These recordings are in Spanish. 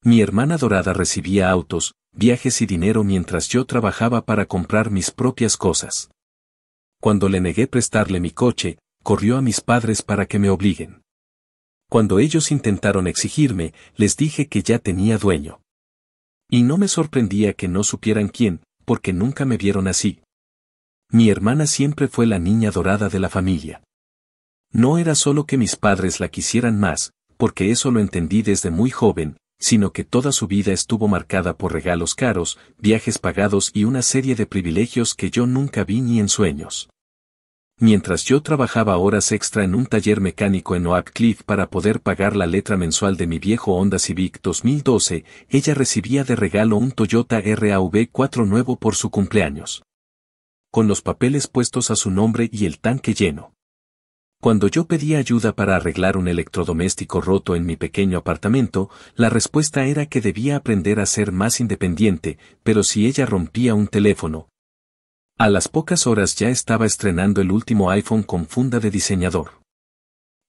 Mi hermana adorada recibía autos, viajes y dinero mientras yo trabajaba para comprar mis propias cosas. Cuando le negué prestarle mi coche, corrió a mis padres para que me obliguen. Cuando ellos intentaron exigirme, les dije que ya tenía dueño. Y no me sorprendía que no supieran quién, porque nunca me vieron así. Mi hermana siempre fue la niña dorada de la familia. No era solo que mis padres la quisieran más, porque eso lo entendí desde muy joven, sino que toda su vida estuvo marcada por regalos caros, viajes pagados y una serie de privilegios que yo nunca vi ni en sueños. Mientras yo trabajaba horas extra en un taller mecánico en Oak Cliff para poder pagar la letra mensual de mi viejo Honda Civic 2012, ella recibía de regalo un Toyota RAV4 nuevo por su cumpleaños. Con los papeles puestos a su nombre y el tanque lleno. Cuando yo pedía ayuda para arreglar un electrodoméstico roto en mi pequeño apartamento, la respuesta era que debía aprender a ser más independiente, pero si ella rompía un teléfono. A las pocas horas ya estaba estrenando el último iPhone con funda de diseñador.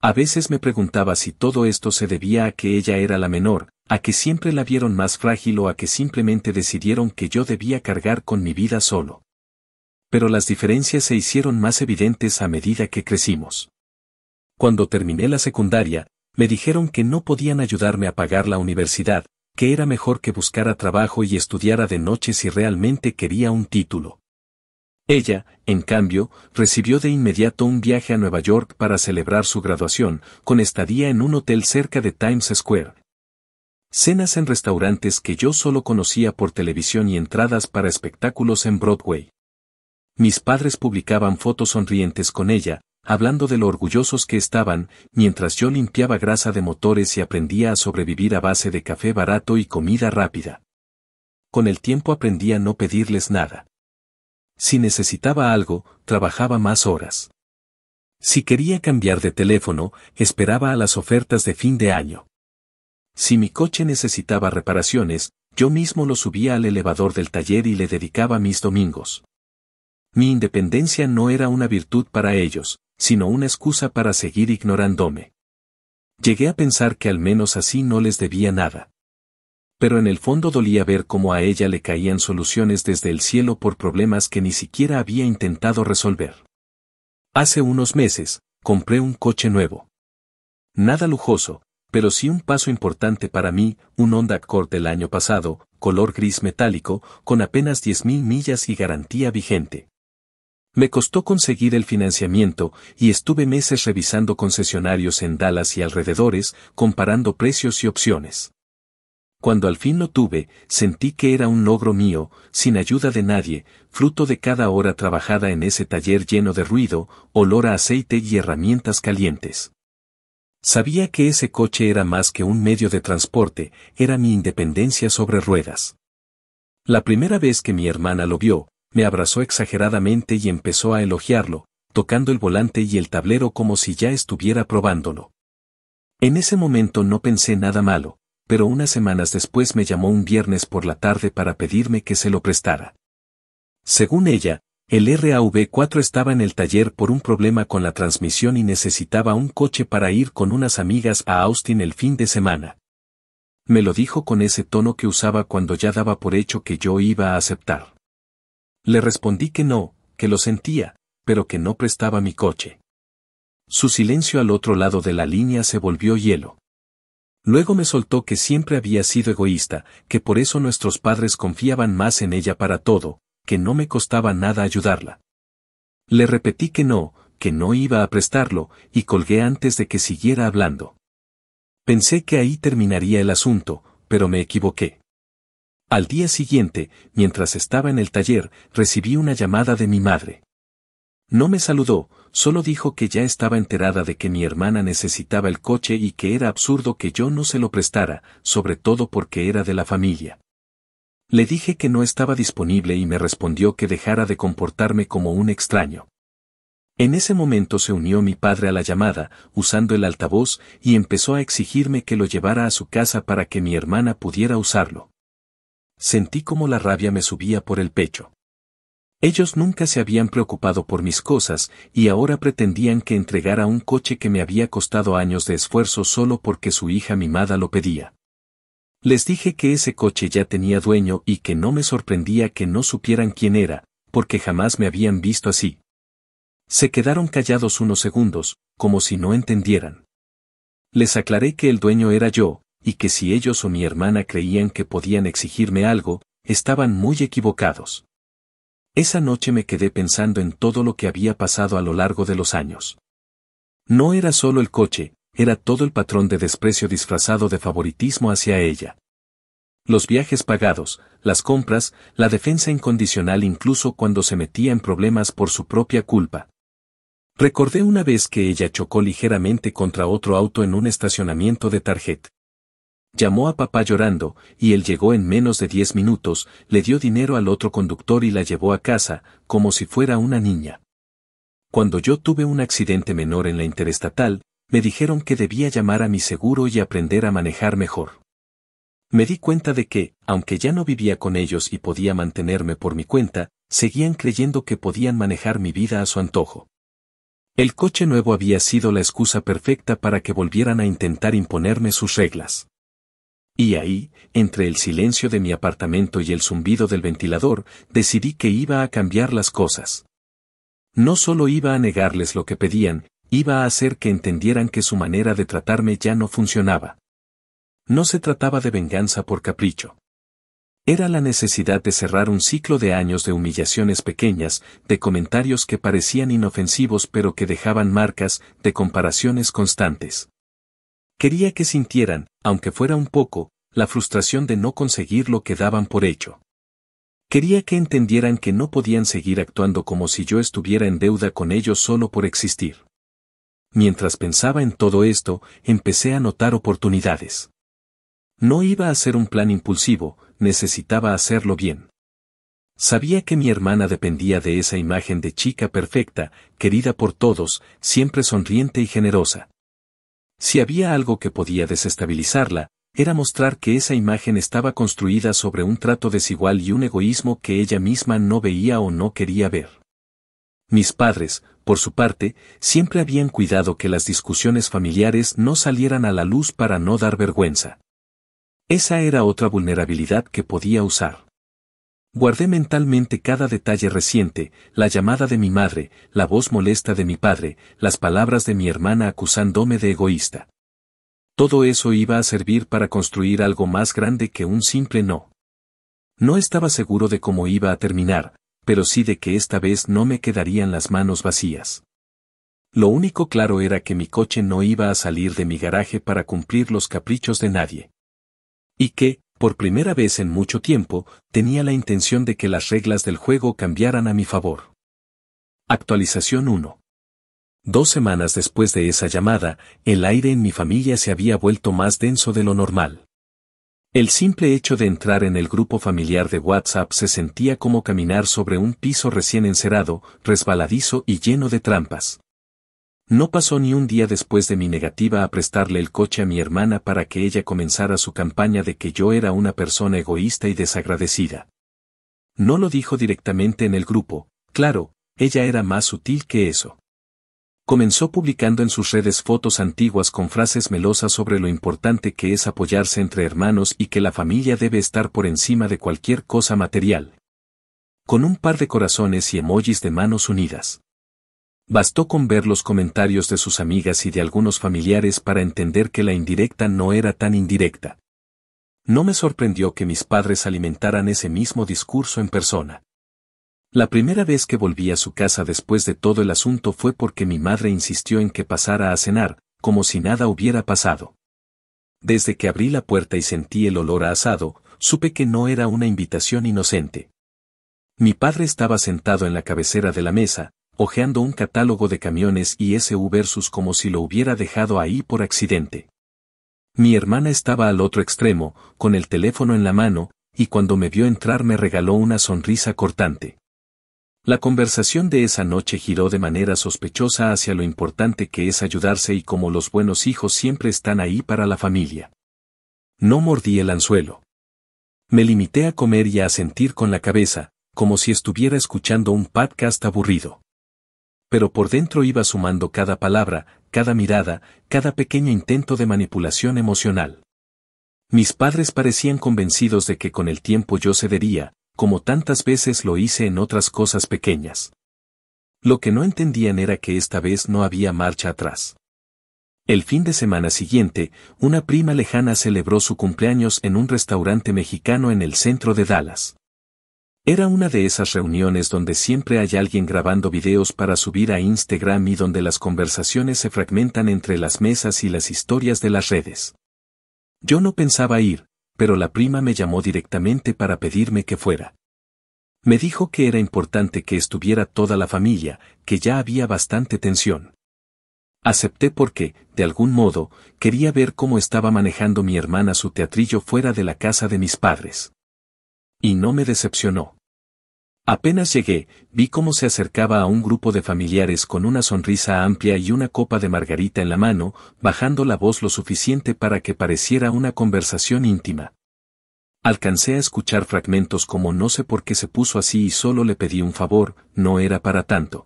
A veces me preguntaba si todo esto se debía a que ella era la menor, a que siempre la vieron más frágil o a que simplemente decidieron que yo debía cargar con mi vida solo. Pero las diferencias se hicieron más evidentes a medida que crecimos. Cuando terminé la secundaria, me dijeron que no podían ayudarme a pagar la universidad, que era mejor que buscara trabajo y estudiara de noche si realmente quería un título. Ella, en cambio, recibió de inmediato un viaje a Nueva York para celebrar su graduación, con estadía en un hotel cerca de Times Square. Cenas en restaurantes que yo solo conocía por televisión y entradas para espectáculos en Broadway. Mis padres publicaban fotos sonrientes con ella, hablando de lo orgullosos que estaban, mientras yo limpiaba grasa de motores y aprendía a sobrevivir a base de café barato y comida rápida. Con el tiempo aprendí a no pedirles nada. Si necesitaba algo, trabajaba más horas. Si quería cambiar de teléfono, esperaba a las ofertas de fin de año. Si mi coche necesitaba reparaciones, yo mismo lo subía al elevador del taller y le dedicaba mis domingos. Mi independencia no era una virtud para ellos, sino una excusa para seguir ignorándome. Llegué a pensar que al menos así no les debía nada. Pero en el fondo dolía ver cómo a ella le caían soluciones desde el cielo por problemas que ni siquiera había intentado resolver. Hace unos meses, compré un coche nuevo. Nada lujoso, pero sí un paso importante para mí, un Honda Accord del año pasado, color gris metálico, con apenas 10,000 millas y garantía vigente. Me costó conseguir el financiamiento y estuve meses revisando concesionarios en Dallas y alrededores, comparando precios y opciones. Cuando al fin lo tuve, sentí que era un logro mío, sin ayuda de nadie, fruto de cada hora trabajada en ese taller lleno de ruido, olor a aceite y herramientas calientes. Sabía que ese coche era más que un medio de transporte, era mi independencia sobre ruedas. La primera vez que mi hermana lo vio, me abrazó exageradamente y empezó a elogiarlo, tocando el volante y el tablero como si ya estuviera probándolo. En ese momento no pensé nada malo, pero unas semanas después me llamó un viernes por la tarde para pedirme que se lo prestara. Según ella, el RAV4 estaba en el taller por un problema con la transmisión y necesitaba un coche para ir con unas amigas a Austin el fin de semana. Me lo dijo con ese tono que usaba cuando ya daba por hecho que yo iba a aceptar. Le respondí que no, que lo sentía, pero que no prestaba mi coche. Su silencio al otro lado de la línea se volvió hielo. Luego me soltó que siempre había sido egoísta, que por eso nuestros padres confiaban más en ella para todo, que no me costaba nada ayudarla. Le repetí que no iba a prestarlo, y colgué antes de que siguiera hablando. Pensé que ahí terminaría el asunto, pero me equivoqué. Al día siguiente, mientras estaba en el taller, recibí una llamada de mi madre. No me saludó, solo dijo que ya estaba enterada de que mi hermana necesitaba el coche y que era absurdo que yo no se lo prestara, sobre todo porque era de la familia. Le dije que no estaba disponible y me respondió que dejara de comportarme como un extraño. En ese momento se unió mi padre a la llamada, usando el altavoz, y empezó a exigirme que lo llevara a su casa para que mi hermana pudiera usarlo. Sentí como la rabia me subía por el pecho. Ellos nunca se habían preocupado por mis cosas, y ahora pretendían que entregara un coche que me había costado años de esfuerzo solo porque su hija mimada lo pedía. Les dije que ese coche ya tenía dueño y que no me sorprendía que no supieran quién era, porque jamás me habían visto así. Se quedaron callados unos segundos, como si no entendieran. Les aclaré que el dueño era yo, y que si ellos o mi hermana creían que podían exigirme algo, estaban muy equivocados. Esa noche me quedé pensando en todo lo que había pasado a lo largo de los años. No era solo el coche, era todo el patrón de desprecio disfrazado de favoritismo hacia ella. Los viajes pagados, las compras, la defensa incondicional incluso cuando se metía en problemas por su propia culpa. Recordé una vez que ella chocó ligeramente contra otro auto en un estacionamiento de Target. Llamó a papá llorando, y él llegó en menos de 10 minutos, le dio dinero al otro conductor y la llevó a casa, como si fuera una niña. Cuando yo tuve un accidente menor en la interestatal, me dijeron que debía llamar a mi seguro y aprender a manejar mejor. Me di cuenta de que, aunque ya no vivía con ellos y podía mantenerme por mi cuenta, seguían creyendo que podían manejar mi vida a su antojo. El coche nuevo había sido la excusa perfecta para que volvieran a intentar imponerme sus reglas. Y ahí, entre el silencio de mi apartamento y el zumbido del ventilador, decidí que iba a cambiar las cosas. No solo iba a negarles lo que pedían, iba a hacer que entendieran que su manera de tratarme ya no funcionaba. No se trataba de venganza por capricho. Era la necesidad de cerrar un ciclo de años de humillaciones pequeñas, de comentarios que parecían inofensivos pero que dejaban marcas, de comparaciones constantes. Quería que sintieran, aunque fuera un poco, la frustración de no conseguir lo que daban por hecho. Quería que entendieran que no podían seguir actuando como si yo estuviera en deuda con ellos solo por existir. Mientras pensaba en todo esto, empecé a notar oportunidades. No iba a ser un plan impulsivo, necesitaba hacerlo bien. Sabía que mi hermana dependía de esa imagen de chica perfecta, querida por todos, siempre sonriente y generosa. Si había algo que podía desestabilizarla, era mostrar que esa imagen estaba construida sobre un trato desigual y un egoísmo que ella misma no veía o no quería ver. Mis padres, por su parte, siempre habían cuidado que las discusiones familiares no salieran a la luz para no dar vergüenza. Esa era otra vulnerabilidad que podía usar. Guardé mentalmente cada detalle reciente, la llamada de mi madre, la voz molesta de mi padre, las palabras de mi hermana acusándome de egoísta. Todo eso iba a servir para construir algo más grande que un simple no. No estaba seguro de cómo iba a terminar, pero sí de que esta vez no me quedarían las manos vacías. Lo único claro era que mi coche no iba a salir de mi garaje para cumplir los caprichos de nadie. Y que, por primera vez en mucho tiempo, tenía la intención de que las reglas del juego cambiaran a mi favor. Actualización 1. 2 semanas después de esa llamada, el aire en mi familia se había vuelto más denso de lo normal. El simple hecho de entrar en el grupo familiar de WhatsApp se sentía como caminar sobre un piso recién encerado, resbaladizo y lleno de trampas. No pasó ni un día después de mi negativa a prestarle el coche a mi hermana para que ella comenzara su campaña de que yo era una persona egoísta y desagradecida. No lo dijo directamente en el grupo, claro, ella era más sutil que eso. Comenzó publicando en sus redes fotos antiguas con frases melosas sobre lo importante que es apoyarse entre hermanos y que la familia debe estar por encima de cualquier cosa material. Con un par de corazones y emojis de manos unidas. Bastó con ver los comentarios de sus amigas y de algunos familiares para entender que la indirecta no era tan indirecta. No me sorprendió que mis padres alimentaran ese mismo discurso en persona. La primera vez que volví a su casa después de todo el asunto fue porque mi madre insistió en que pasara a cenar, como si nada hubiera pasado. Desde que abrí la puerta y sentí el olor a asado, supe que no era una invitación inocente. Mi padre estaba sentado en la cabecera de la mesa, hojeando un catálogo de camiones y SUV versus como si lo hubiera dejado ahí por accidente. Mi hermana estaba al otro extremo, con el teléfono en la mano, y cuando me vio entrar me regaló una sonrisa cortante. La conversación de esa noche giró de manera sospechosa hacia lo importante que es ayudarse y cómo los buenos hijos siempre están ahí para la familia. No mordí el anzuelo. Me limité a comer y a asentir con la cabeza, como si estuviera escuchando un podcast aburrido. Pero por dentro iba sumando cada palabra, cada mirada, cada pequeño intento de manipulación emocional. Mis padres parecían convencidos de que con el tiempo yo cedería, como tantas veces lo hice en otras cosas pequeñas. Lo que no entendían era que esta vez no había marcha atrás. El fin de semana siguiente, una prima lejana celebró su cumpleaños en un restaurante mexicano en el centro de Dallas. Era una de esas reuniones donde siempre hay alguien grabando videos para subir a Instagram y donde las conversaciones se fragmentan entre las mesas y las historias de las redes. Yo no pensaba ir, pero la prima me llamó directamente para pedirme que fuera. Me dijo que era importante que estuviera toda la familia, que ya había bastante tensión. Acepté porque, de algún modo, quería ver cómo estaba manejando mi hermana su teatrillo fuera de la casa de mis padres. Y no me decepcionó. Apenas llegué, vi cómo se acercaba a un grupo de familiares con una sonrisa amplia y una copa de margarita en la mano, bajando la voz lo suficiente para que pareciera una conversación íntima. Alcancé a escuchar fragmentos como no sé por qué se puso así y solo le pedí un favor, no era para tanto.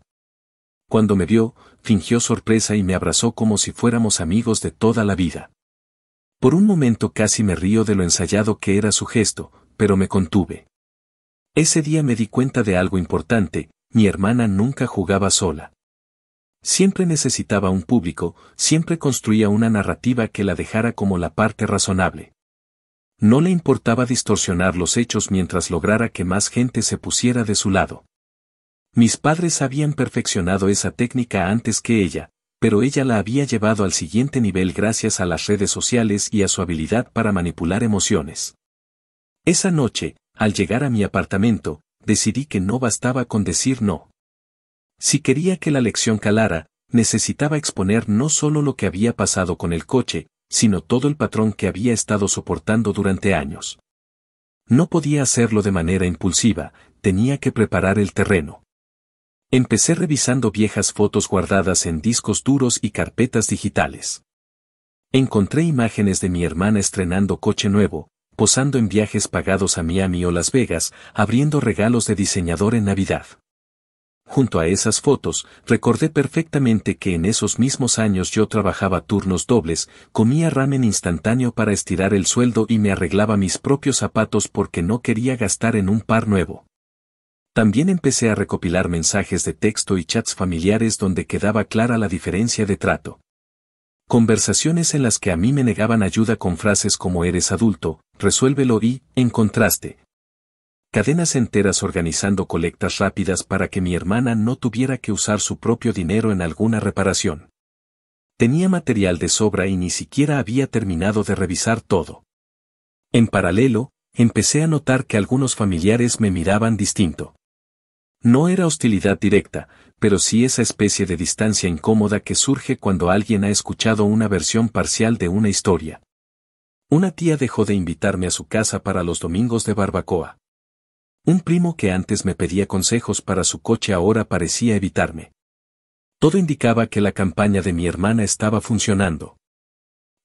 Cuando me vio, fingió sorpresa y me abrazó como si fuéramos amigos de toda la vida. Por un momento casi me río de lo ensayado que era su gesto, pero me contuve. Ese día me di cuenta de algo importante, mi hermana nunca jugaba sola. Siempre necesitaba un público, siempre construía una narrativa que la dejara como la parte razonable. No le importaba distorsionar los hechos mientras lograra que más gente se pusiera de su lado. Mis padres habían perfeccionado esa técnica antes que ella, pero ella la había llevado al siguiente nivel gracias a las redes sociales y a su habilidad para manipular emociones. Esa noche, al llegar a mi apartamento, decidí que no bastaba con decir no. Si quería que la lección calara, necesitaba exponer no solo lo que había pasado con el coche, sino todo el patrón que había estado soportando durante años. No podía hacerlo de manera impulsiva, tenía que preparar el terreno. Empecé revisando viejas fotos guardadas en discos duros y carpetas digitales. Encontré imágenes de mi hermana estrenando coche nuevo, posando en viajes pagados a Miami o Las Vegas, abriendo regalos de diseñador en Navidad. Junto a esas fotos, recordé perfectamente que en esos mismos años yo trabajaba turnos dobles, comía ramen instantáneo para estirar el sueldo y me arreglaba mis propios zapatos porque no quería gastar en un par nuevo. También empecé a recopilar mensajes de texto y chats familiares donde quedaba clara la diferencia de trato. Conversaciones en las que a mí me negaban ayuda con frases como eres adulto, resuélvelo y, en contraste. Cadenas enteras organizando colectas rápidas para que mi hermana no tuviera que usar su propio dinero en alguna reparación. Tenía material de sobra y ni siquiera había terminado de revisar todo. En paralelo, empecé a notar que algunos familiares me miraban distinto. No era hostilidad directa, pero sí esa especie de distancia incómoda que surge cuando alguien ha escuchado una versión parcial de una historia. Una tía dejó de invitarme a su casa para los domingos de barbacoa. Un primo que antes me pedía consejos para su coche ahora parecía evitarme. Todo indicaba que la campaña de mi hermana estaba funcionando.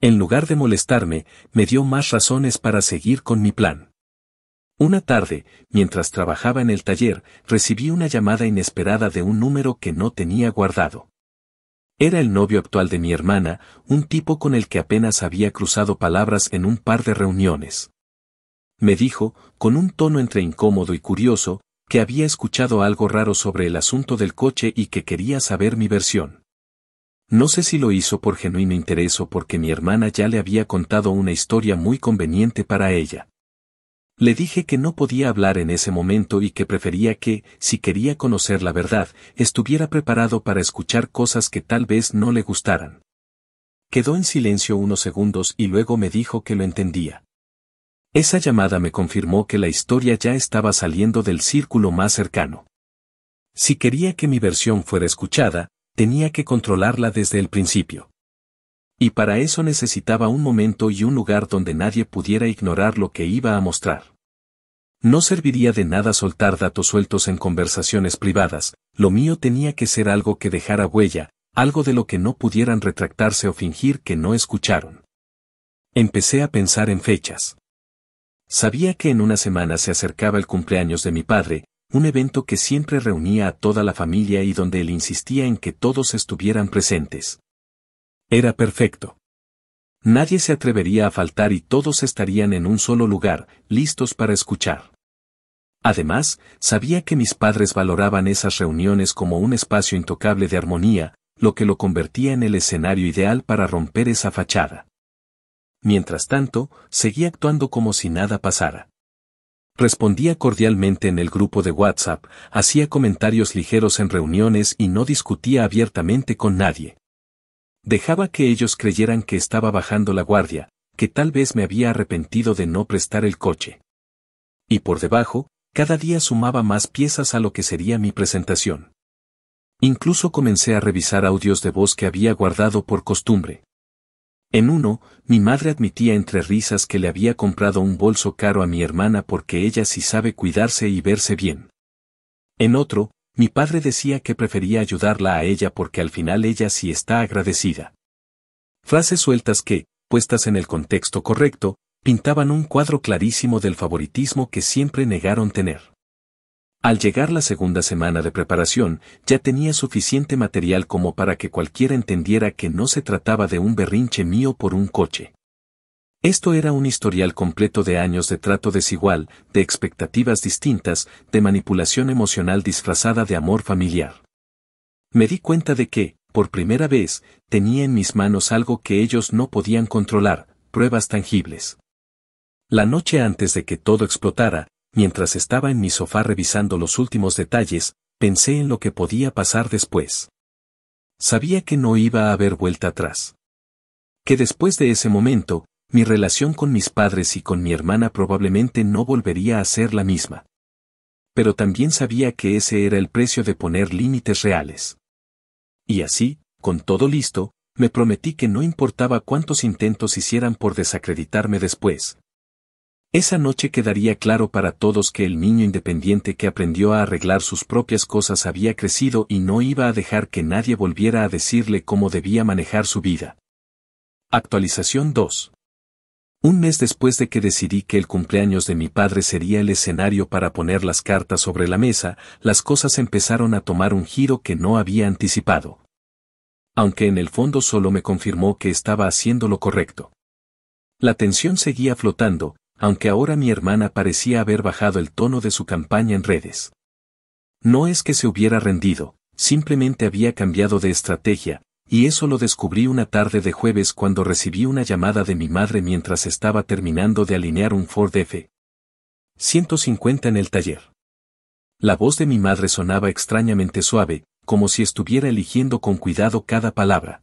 En lugar de molestarme, me dio más razones para seguir con mi plan. Una tarde, mientras trabajaba en el taller, recibí una llamada inesperada de un número que no tenía guardado. Era el novio actual de mi hermana, un tipo con el que apenas había cruzado palabras en un par de reuniones. Me dijo, con un tono entre incómodo y curioso, que había escuchado algo raro sobre el asunto del coche y que quería saber mi versión. No sé si lo hizo por genuino interés o porque mi hermana ya le había contado una historia muy conveniente para ella. Le dije que no podía hablar en ese momento y que prefería que, si quería conocer la verdad, estuviera preparado para escuchar cosas que tal vez no le gustaran. Quedó en silencio unos segundos y luego me dijo que lo entendía. Esa llamada me confirmó que la historia ya estaba saliendo del círculo más cercano. Si quería que mi versión fuera escuchada, tenía que controlarla desde el principio. Y para eso necesitaba un momento y un lugar donde nadie pudiera ignorar lo que iba a mostrar. No serviría de nada soltar datos sueltos en conversaciones privadas, lo mío tenía que ser algo que dejara huella, algo de lo que no pudieran retractarse o fingir que no escucharon. Empecé a pensar en fechas. Sabía que en una semana se acercaba el cumpleaños de mi padre, un evento que siempre reunía a toda la familia y donde él insistía en que todos estuvieran presentes. Era perfecto. Nadie se atrevería a faltar y todos estarían en un solo lugar, listos para escuchar. Además, sabía que mis padres valoraban esas reuniones como un espacio intocable de armonía, lo que lo convertía en el escenario ideal para romper esa fachada. Mientras tanto, seguía actuando como si nada pasara. Respondía cordialmente en el grupo de WhatsApp, hacía comentarios ligeros en reuniones y no discutía abiertamente con nadie. Dejaba que ellos creyeran que estaba bajando la guardia, que tal vez me había arrepentido de no prestar el coche. Y por debajo, cada día sumaba más piezas a lo que sería mi presentación. Incluso comencé a revisar audios de voz que había guardado por costumbre. En uno, mi madre admitía entre risas que le había comprado un bolso caro a mi hermana porque ella sí sabe cuidarse y verse bien. En otro, mi padre decía que prefería ayudarla a ella porque al final ella sí está agradecida. Frases sueltas que, puestas en el contexto correcto, pintaban un cuadro clarísimo del favoritismo que siempre negaron tener. Al llegar la segunda semana de preparación, ya tenía suficiente material como para que cualquiera entendiera que no se trataba de un berrinche mío por un coche. Esto era un historial completo de años de trato desigual, de expectativas distintas, de manipulación emocional disfrazada de amor familiar. Me di cuenta de que, por primera vez, tenía en mis manos algo que ellos no podían controlar, pruebas tangibles. La noche antes de que todo explotara, mientras estaba en mi sofá revisando los últimos detalles, pensé en lo que podía pasar después. Sabía que no iba a haber vuelta atrás. Que después de ese momento, mi relación con mis padres y con mi hermana probablemente no volvería a ser la misma. Pero también sabía que ese era el precio de poner límites reales. Y así, con todo listo, me prometí que no importaba cuántos intentos hicieran por desacreditarme después. Esa noche quedaría claro para todos que el niño independiente que aprendió a arreglar sus propias cosas había crecido y no iba a dejar que nadie volviera a decirle cómo debía manejar su vida. Actualización 2. Un mes después de que decidí que el cumpleaños de mi padre sería el escenario para poner las cartas sobre la mesa, las cosas empezaron a tomar un giro que no había anticipado. Aunque en el fondo solo me confirmó que estaba haciendo lo correcto. La tensión seguía flotando, aunque ahora mi hermana parecía haber bajado el tono de su campaña en redes. No es que se hubiera rendido, simplemente había cambiado de estrategia, y eso lo descubrí una tarde de jueves cuando recibí una llamada de mi madre mientras estaba terminando de alinear un Ford F-150 en el taller. La voz de mi madre sonaba extrañamente suave, como si estuviera eligiendo con cuidado cada palabra.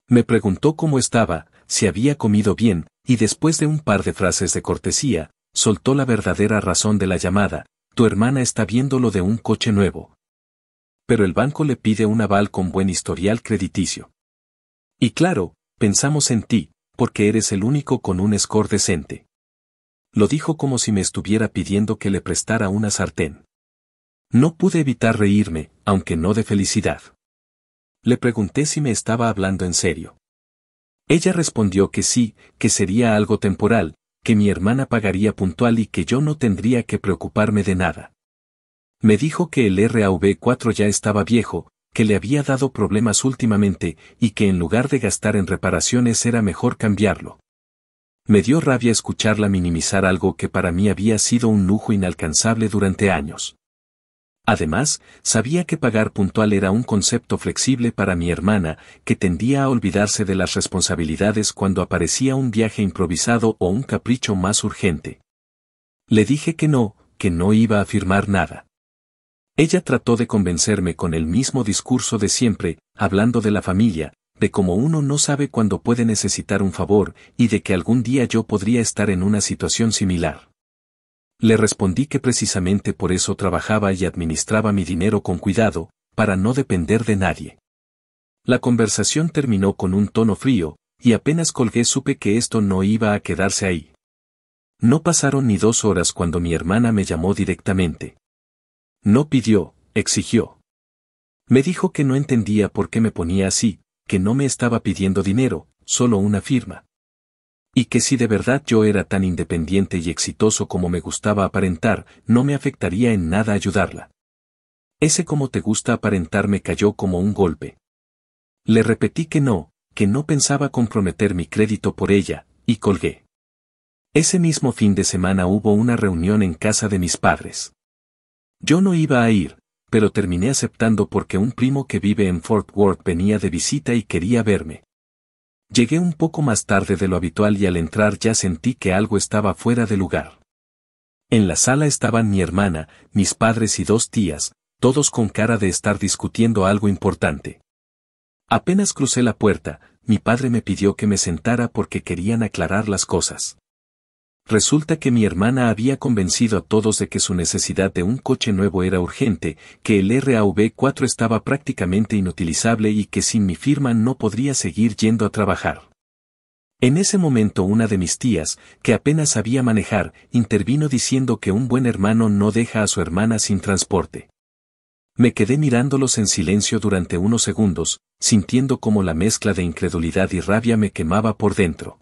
Me preguntó cómo estaba, si había comido bien, y después de un par de frases de cortesía, soltó la verdadera razón de la llamada: tu hermana está viendo lo de un coche nuevo. Pero el banco le pide un aval con buen historial crediticio. Y claro, pensamos en ti, porque eres el único con un score decente. Lo dijo como si me estuviera pidiendo que le prestara una sartén. No pude evitar reírme, aunque no de felicidad. Le pregunté si me estaba hablando en serio. Ella respondió que sí, que sería algo temporal, que mi hermana pagaría puntual y que yo no tendría que preocuparme de nada. Me dijo que el RAV4 ya estaba viejo, que le había dado problemas últimamente y que en lugar de gastar en reparaciones era mejor cambiarlo. Me dio rabia escucharla minimizar algo que para mí había sido un lujo inalcanzable durante años. Además, sabía que pagar puntual era un concepto flexible para mi hermana, que tendía a olvidarse de las responsabilidades cuando aparecía un viaje improvisado o un capricho más urgente. Le dije que no iba a firmar nada. Ella trató de convencerme con el mismo discurso de siempre, hablando de la familia, de cómo uno no sabe cuándo puede necesitar un favor, y de que algún día yo podría estar en una situación similar. Le respondí que precisamente por eso trabajaba y administraba mi dinero con cuidado, para no depender de nadie. La conversación terminó con un tono frío, y apenas colgué supe que esto no iba a quedarse ahí. No pasaron ni 2 horas cuando mi hermana me llamó directamente. No pidió, exigió. Me dijo que no entendía por qué me ponía así, que no me estaba pidiendo dinero, solo una firma. Y que si de verdad yo era tan independiente y exitoso como me gustaba aparentar, no me afectaría en nada ayudarla. Ese como te gusta aparentar me cayó como un golpe. Le repetí que no que no pensaba comprometer mi crédito por ella, y colgué. Ese mismo fin de semana hubo una reunión en casa de mis padres. Yo no iba a ir, pero terminé aceptando porque un primo que vive en Fort Worth venía de visita y quería verme. Llegué un poco más tarde de lo habitual y al entrar ya sentí que algo estaba fuera de lugar. En la sala estaban mi hermana, mis padres y 2 tías, todos con cara de estar discutiendo algo importante. Apenas crucé la puerta, mi padre me pidió que me sentara porque querían aclarar las cosas. Resulta que mi hermana había convencido a todos de que su necesidad de un coche nuevo era urgente, que el RAV4 estaba prácticamente inutilizable y que sin mi firma no podría seguir yendo a trabajar. En ese momento una de mis tías, que apenas sabía manejar, intervino diciendo que un buen hermano no deja a su hermana sin transporte. Me quedé mirándolos en silencio durante unos segundos, sintiendo como la mezcla de incredulidad y rabia me quemaba por dentro.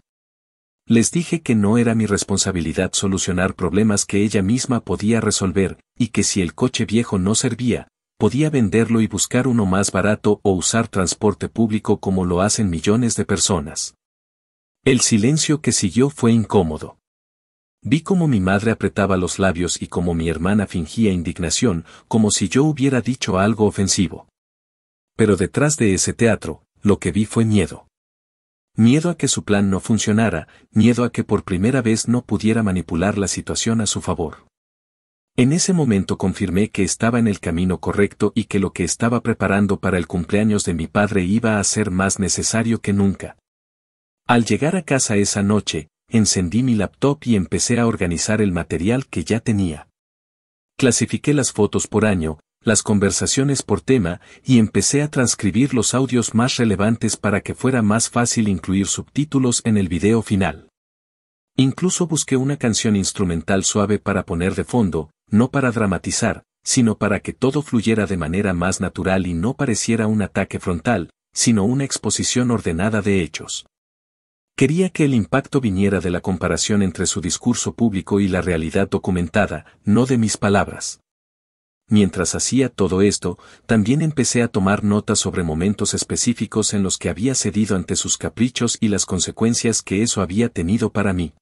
Les dije que no era mi responsabilidad solucionar problemas que ella misma podía resolver, y que si el coche viejo no servía, podía venderlo y buscar uno más barato o usar transporte público como lo hacen millones de personas. El silencio que siguió fue incómodo. Vi cómo mi madre apretaba los labios y cómo mi hermana fingía indignación, como si yo hubiera dicho algo ofensivo. Pero detrás de ese teatro, lo que vi fue miedo. Miedo a que su plan no funcionara, miedo a que por primera vez no pudiera manipular la situación a su favor. En ese momento confirmé que estaba en el camino correcto y que lo que estaba preparando para el cumpleaños de mi padre iba a ser más necesario que nunca. Al llegar a casa esa noche, encendí mi laptop y empecé a organizar el material que ya tenía. Clasifiqué las fotos por año, las conversaciones por tema, y empecé a transcribir los audios más relevantes para que fuera más fácil incluir subtítulos en el video final. Incluso busqué una canción instrumental suave para poner de fondo, no para dramatizar, sino para que todo fluyera de manera más natural y no pareciera un ataque frontal, sino una exposición ordenada de hechos. Quería que el impacto viniera de la comparación entre su discurso público y la realidad documentada, no de mis palabras. Mientras hacía todo esto, también empecé a tomar notas sobre momentos específicos en los que había cedido ante sus caprichos y las consecuencias que eso había tenido para mí.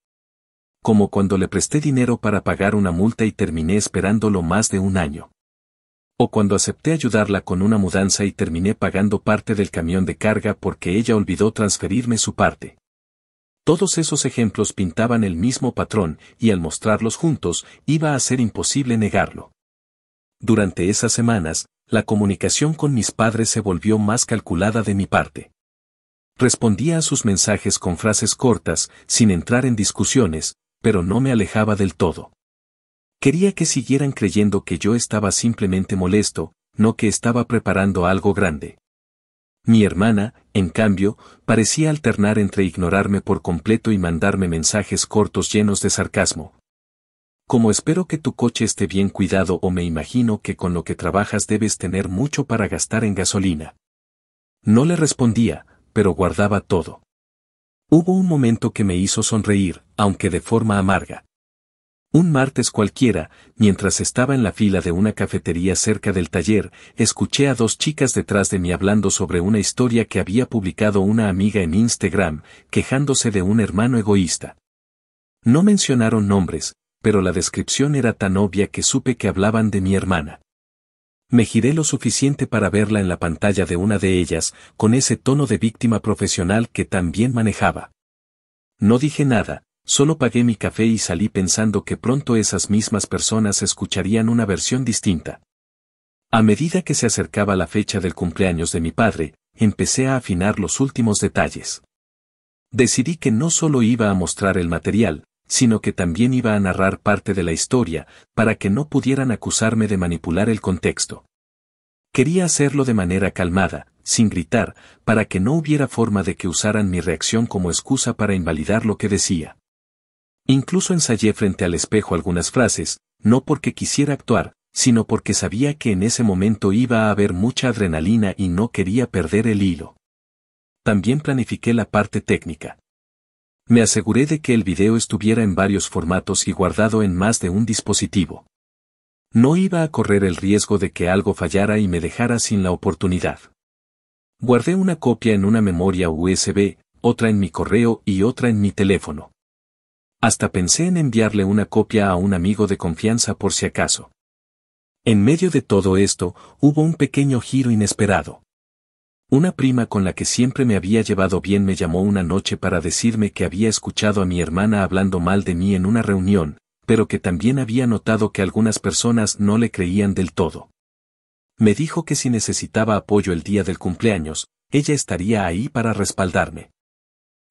Como cuando le presté dinero para pagar una multa y terminé esperándolo más de 1 año. O cuando acepté ayudarla con una mudanza y terminé pagando parte del camión de carga porque ella olvidó transferirme su parte. Todos esos ejemplos pintaban el mismo patrón y al mostrarlos juntos iba a ser imposible negarlo. Durante esas semanas, la comunicación con mis padres se volvió más calculada de mi parte. Respondía a sus mensajes con frases cortas, sin entrar en discusiones, pero no me alejaba del todo. Quería que siguieran creyendo que yo estaba simplemente molesto, no que estaba preparando algo grande. Mi hermana, en cambio, parecía alternar entre ignorarme por completo y mandarme mensajes cortos llenos de sarcasmo. Como espero que tu coche esté bien cuidado o me imagino que con lo que trabajas debes tener mucho para gastar en gasolina. No le respondía, pero guardaba todo. Hubo un momento que me hizo sonreír, aunque de forma amarga. Un martes cualquiera, mientras estaba en la fila de una cafetería cerca del taller, escuché a 2 chicas detrás de mí hablando sobre una historia que había publicado una amiga en Instagram, quejándose de un hermano egoísta. No mencionaron nombres, pero la descripción era tan obvia que supe que hablaban de mi hermana. Me giré lo suficiente para verla en la pantalla de una de ellas, con ese tono de víctima profesional que tan bien manejaba. No dije nada, solo pagué mi café y salí pensando que pronto esas mismas personas escucharían una versión distinta. A medida que se acercaba la fecha del cumpleaños de mi padre, empecé a afinar los últimos detalles. Decidí que no solo iba a mostrar el material, sino que también iba a narrar parte de la historia, para que no pudieran acusarme de manipular el contexto. Quería hacerlo de manera calmada, sin gritar, para que no hubiera forma de que usaran mi reacción como excusa para invalidar lo que decía. Incluso ensayé frente al espejo algunas frases, no porque quisiera actuar, sino porque sabía que en ese momento iba a haber mucha adrenalina y no quería perder el hilo. También planifiqué la parte técnica. Me aseguré de que el video estuviera en varios formatos y guardado en más de un dispositivo. No iba a correr el riesgo de que algo fallara y me dejara sin la oportunidad. Guardé una copia en una memoria USB, otra en mi correo y otra en mi teléfono. Hasta pensé en enviarle una copia a un amigo de confianza por si acaso. En medio de todo esto, hubo un pequeño giro inesperado. Una prima con la que siempre me había llevado bien me llamó una noche para decirme que había escuchado a mi hermana hablando mal de mí en una reunión, pero que también había notado que algunas personas no le creían del todo. Me dijo que si necesitaba apoyo el día del cumpleaños, ella estaría ahí para respaldarme.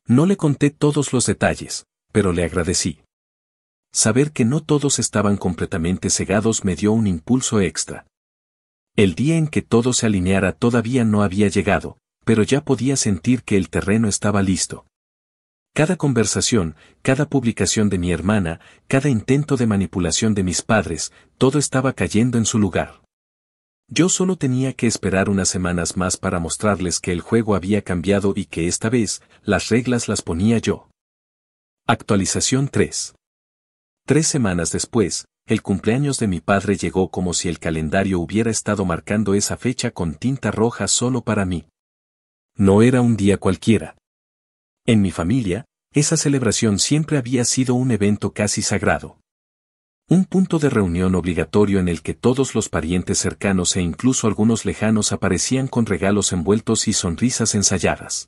No le conté todos los detalles, pero le agradecí. Saber que no todos estaban completamente cegados me dio un impulso extra. El día en que todo se alineara todavía no había llegado, pero ya podía sentir que el terreno estaba listo. Cada conversación, cada publicación de mi hermana, cada intento de manipulación de mis padres, todo estaba cayendo en su lugar. Yo solo tenía que esperar unas semanas más para mostrarles que el juego había cambiado y que esta vez, las reglas las ponía yo. Actualización 3. 3 semanas después, el cumpleaños de mi padre llegó como si el calendario hubiera estado marcando esa fecha con tinta roja solo para mí. No era un día cualquiera. En mi familia, esa celebración siempre había sido un evento casi sagrado. Un punto de reunión obligatorio en el que todos los parientes cercanos e incluso algunos lejanos aparecían con regalos envueltos y sonrisas ensayadas.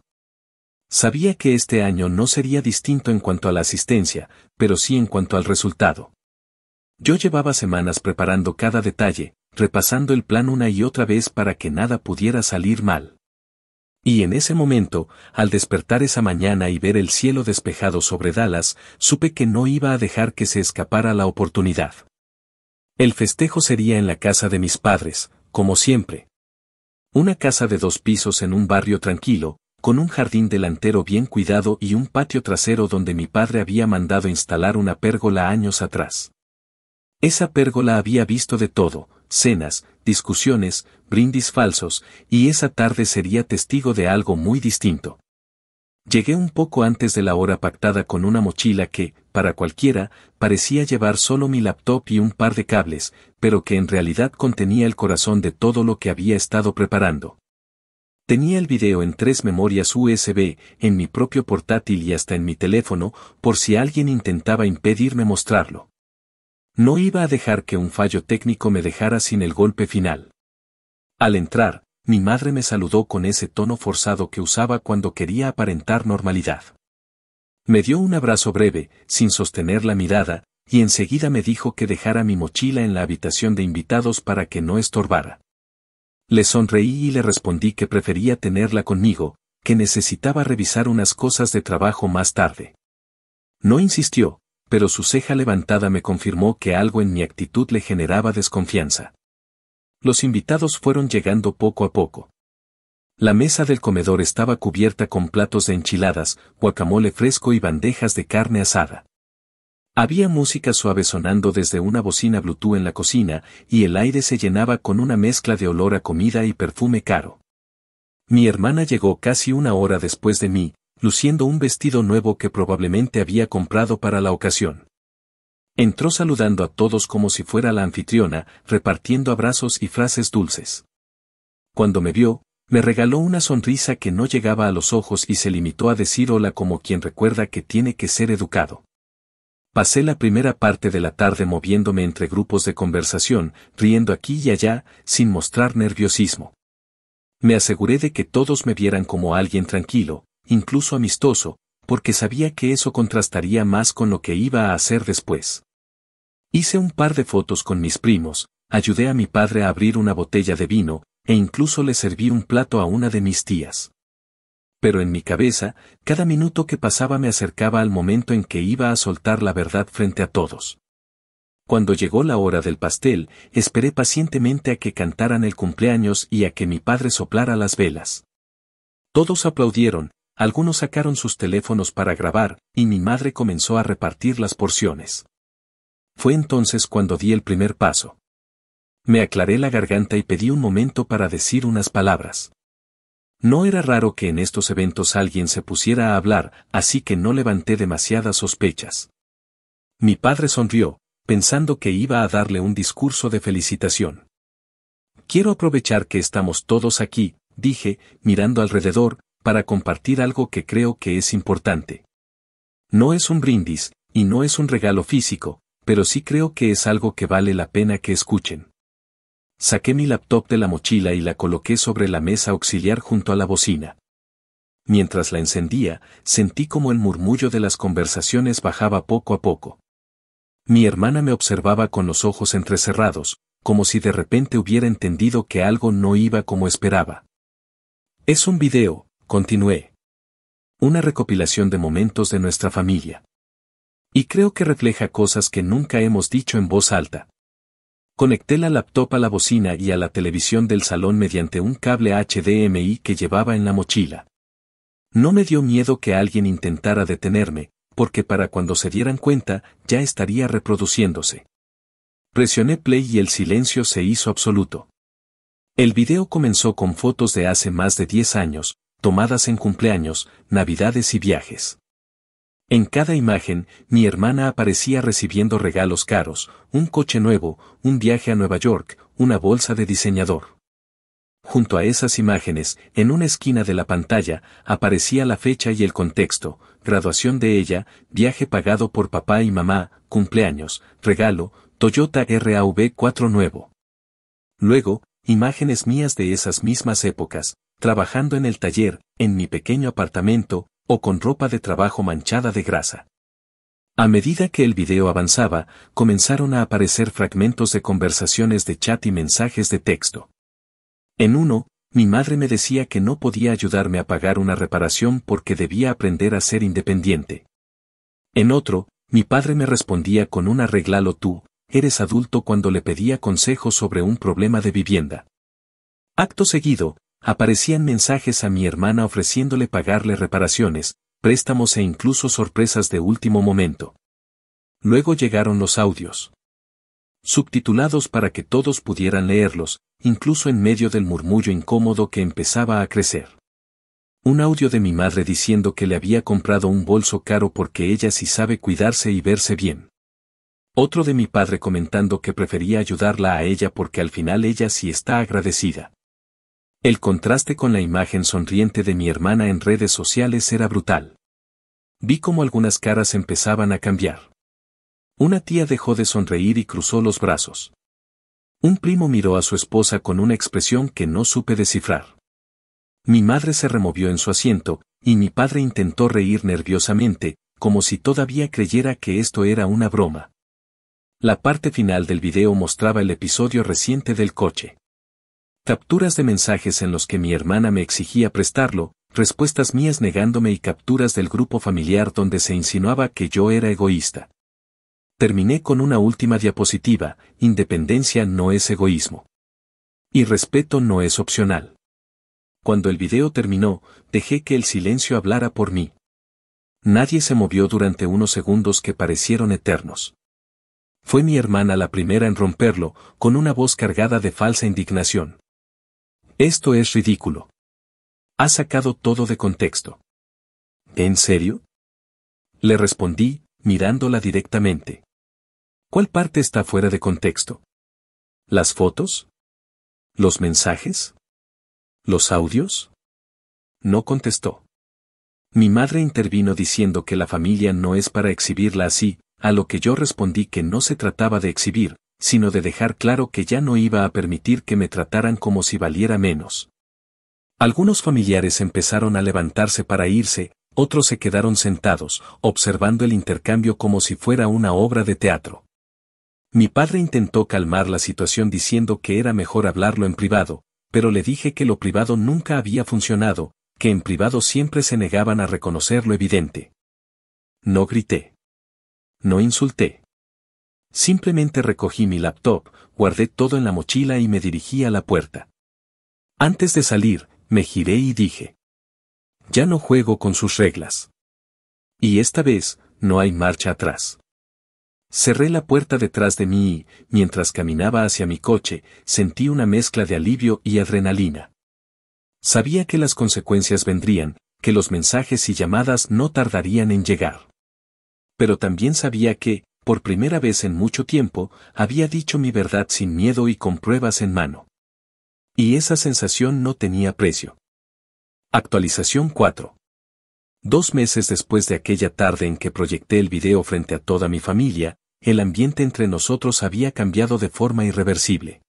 Sabía que este año no sería distinto en cuanto a la asistencia, pero sí en cuanto al resultado. Yo llevaba semanas preparando cada detalle, repasando el plan una y otra vez para que nada pudiera salir mal. Y en ese momento, al despertar esa mañana y ver el cielo despejado sobre Dallas, supe que no iba a dejar que se escapara la oportunidad. El festejo sería en la casa de mis padres, como siempre. Una casa de 2 pisos en un barrio tranquilo, con un jardín delantero bien cuidado y un patio trasero donde mi padre había mandado instalar una pérgola años atrás. Esa pérgola había visto de todo, cenas, discusiones, brindis falsos, y esa tarde sería testigo de algo muy distinto. Llegué un poco antes de la hora pactada con una mochila que, para cualquiera, parecía llevar solo mi laptop y un par de cables, pero que en realidad contenía el corazón de todo lo que había estado preparando. Tenía el video en 3 memorias USB, en mi propio portátil y hasta en mi teléfono, por si alguien intentaba impedirme mostrarlo. No iba a dejar que un fallo técnico me dejara sin el golpe final. Al entrar, mi madre me saludó con ese tono forzado que usaba cuando quería aparentar normalidad. Me dio un abrazo breve, sin sostener la mirada, y enseguida me dijo que dejara mi mochila en la habitación de invitados para que no estorbara. Le sonreí y le respondí que prefería tenerla conmigo, que necesitaba revisar unas cosas de trabajo más tarde. No insistió, pero su ceja levantada me confirmó que algo en mi actitud le generaba desconfianza. Los invitados fueron llegando poco a poco. La mesa del comedor estaba cubierta con platos de enchiladas, guacamole fresco y bandejas de carne asada. Había música suave sonando desde una bocina Bluetooth en la cocina, y el aire se llenaba con una mezcla de olor a comida y perfume caro. Mi hermana llegó casi una hora después de mí, luciendo un vestido nuevo que probablemente había comprado para la ocasión. Entró saludando a todos como si fuera la anfitriona, repartiendo abrazos y frases dulces. Cuando me vio, me regaló una sonrisa que no llegaba a los ojos y se limitó a decir hola como quien recuerda que tiene que ser educado. Pasé la primera parte de la tarde moviéndome entre grupos de conversación, riendo aquí y allá, sin mostrar nerviosismo. Me aseguré de que todos me vieran como alguien tranquilo, incluso amistoso, porque sabía que eso contrastaría más con lo que iba a hacer después. Hice un par de fotos con mis primos, ayudé a mi padre a abrir una botella de vino, e incluso le serví un plato a una de mis tías. Pero en mi cabeza, cada minuto que pasaba me acercaba al momento en que iba a soltar la verdad frente a todos. Cuando llegó la hora del pastel, esperé pacientemente a que cantaran el cumpleaños y a que mi padre soplara las velas. Todos aplaudieron, algunos sacaron sus teléfonos para grabar, y mi madre comenzó a repartir las porciones. Fue entonces cuando di el primer paso. Me aclaré la garganta y pedí un momento para decir unas palabras. No era raro que en estos eventos alguien se pusiera a hablar, así que no levanté demasiadas sospechas. Mi padre sonrió, pensando que iba a darle un discurso de felicitación. Quiero aprovechar que estamos todos aquí, dije, mirando alrededor, para compartir algo que creo que es importante. No es un brindis, y no es un regalo físico, pero sí creo que es algo que vale la pena que escuchen. Saqué mi laptop de la mochila y la coloqué sobre la mesa auxiliar junto a la bocina. Mientras la encendía, sentí como el murmullo de las conversaciones bajaba poco a poco. Mi hermana me observaba con los ojos entrecerrados, como si de repente hubiera entendido que algo no iba como esperaba. Es un video, continué. Una recopilación de momentos de nuestra familia. Y creo que refleja cosas que nunca hemos dicho en voz alta. Conecté la laptop a la bocina y a la televisión del salón mediante un cable HDMI que llevaba en la mochila. No me dio miedo que alguien intentara detenerme, porque para cuando se dieran cuenta, ya estaría reproduciéndose. Presioné play y el silencio se hizo absoluto. El video comenzó con fotos de hace más de 10 años, tomadas en cumpleaños, navidades y viajes. En cada imagen, mi hermana aparecía recibiendo regalos caros, un coche nuevo, un viaje a Nueva York, una bolsa de diseñador. Junto a esas imágenes, en una esquina de la pantalla, aparecía la fecha y el contexto: graduación de ella, viaje pagado por papá y mamá, cumpleaños, regalo, Toyota RAV4 nuevo. Luego, imágenes mías de esas mismas épocas, trabajando en el taller, en mi pequeño apartamento, o con ropa de trabajo manchada de grasa. A medida que el video avanzaba, comenzaron a aparecer fragmentos de conversaciones de chat y mensajes de texto. En uno, mi madre me decía que no podía ayudarme a pagar una reparación porque debía aprender a ser independiente. En otro, mi padre me respondía con un arréglalo tú, eres adulto, cuando le pedía consejos sobre un problema de vivienda. Acto seguido, aparecían mensajes a mi hermana ofreciéndole pagarle reparaciones, préstamos e incluso sorpresas de último momento. Luego llegaron los audios, subtitulados para que todos pudieran leerlos, incluso en medio del murmullo incómodo que empezaba a crecer. Un audio de mi madre diciendo que le había comprado un bolso caro porque ella sí sabe cuidarse y verse bien. Otro de mi padre comentando que prefería ayudarla a ella porque al final ella sí está agradecida. El contraste con la imagen sonriente de mi hermana en redes sociales era brutal. Vi cómo algunas caras empezaban a cambiar. Una tía dejó de sonreír y cruzó los brazos. Un primo miró a su esposa con una expresión que no supe descifrar. Mi madre se removió en su asiento, y mi padre intentó reír nerviosamente, como si todavía creyera que esto era una broma. La parte final del video mostraba el episodio reciente del coche. Capturas de mensajes en los que mi hermana me exigía prestarlo, respuestas mías negándome y capturas del grupo familiar donde se insinuaba que yo era egoísta. Terminé con una última diapositiva: independencia no es egoísmo. Y respeto no es opcional. Cuando el video terminó, dejé que el silencio hablara por mí. Nadie se movió durante unos segundos que parecieron eternos. Fue mi hermana la primera en romperlo, con una voz cargada de falsa indignación. Esto es ridículo. Ha sacado todo de contexto. ¿En serio? Le respondí, mirándola directamente. ¿Cuál parte está fuera de contexto? ¿Las fotos? ¿Los mensajes? ¿Los audios? No contestó. Mi madre intervino diciendo que la familia no es para exhibirla así, a lo que yo respondí que no se trataba de exhibir, sino de dejar claro que ya no iba a permitir que me trataran como si valiera menos. Algunos familiares empezaron a levantarse para irse, otros se quedaron sentados, observando el intercambio como si fuera una obra de teatro. Mi padre intentó calmar la situación diciendo que era mejor hablarlo en privado, pero le dije que lo privado nunca había funcionado, que en privado siempre se negaban a reconocer lo evidente. No grité. No insulté. Simplemente recogí mi laptop, guardé todo en la mochila y me dirigí a la puerta. Antes de salir, me giré y dije: ya no juego con sus reglas. Y esta vez, no hay marcha atrás. Cerré la puerta detrás de mí y, mientras caminaba hacia mi coche, sentí una mezcla de alivio y adrenalina. Sabía que las consecuencias vendrían, que los mensajes y llamadas no tardarían en llegar. Pero también sabía que, por primera vez en mucho tiempo, había dicho mi verdad sin miedo y con pruebas en mano. Y esa sensación no tenía precio. Actualización 4. 2 meses después de aquella tarde en que proyecté el video frente a toda mi familia, el ambiente entre nosotros había cambiado de forma irreversible.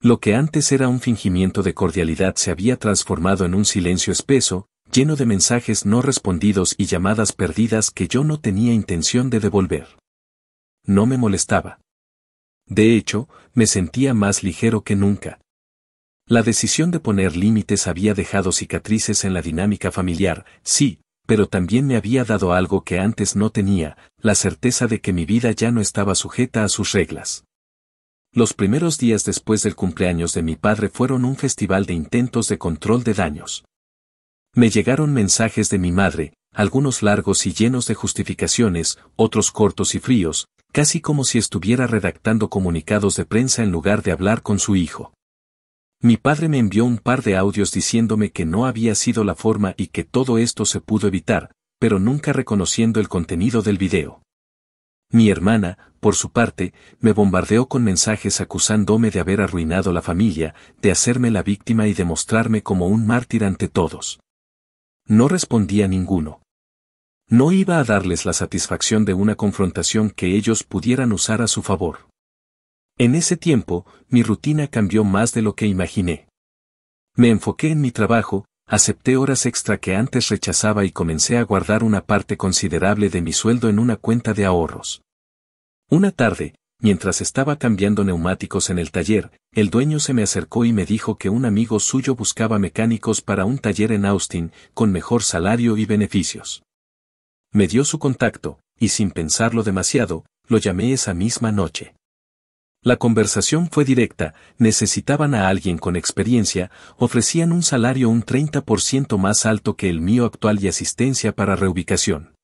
Lo que antes era un fingimiento de cordialidad se había transformado en un silencio espeso, lleno de mensajes no respondidos y llamadas perdidas que yo no tenía intención de devolver. No me molestaba. De hecho, me sentía más ligero que nunca. La decisión de poner límites había dejado cicatrices en la dinámica familiar, sí, pero también me había dado algo que antes no tenía, la certeza de que mi vida ya no estaba sujeta a sus reglas. Los primeros días después del cumpleaños de mi padre fueron un festival de intentos de control de daños. Me llegaron mensajes de mi madre, algunos largos y llenos de justificaciones, otros cortos y fríos, casi como si estuviera redactando comunicados de prensa en lugar de hablar con su hijo. Mi padre me envió un par de audios diciéndome que no había sido la forma y que todo esto se pudo evitar, pero nunca reconociendo el contenido del video. Mi hermana, por su parte, me bombardeó con mensajes acusándome de haber arruinado la familia, de hacerme la víctima y de mostrarme como un mártir ante todos. No respondía ninguno. No iba a darles la satisfacción de una confrontación que ellos pudieran usar a su favor. En ese tiempo, mi rutina cambió más de lo que imaginé. Me enfoqué en mi trabajo, acepté horas extra que antes rechazaba y comencé a guardar una parte considerable de mi sueldo en una cuenta de ahorros. Una tarde, mientras estaba cambiando neumáticos en el taller, el dueño se me acercó y me dijo que un amigo suyo buscaba mecánicos para un taller en Austin, con mejor salario y beneficios. Me dio su contacto, y sin pensarlo demasiado, lo llamé esa misma noche. La conversación fue directa, necesitaban a alguien con experiencia, ofrecían un salario un 30% más alto que el mío actual y asistencia para reubicación.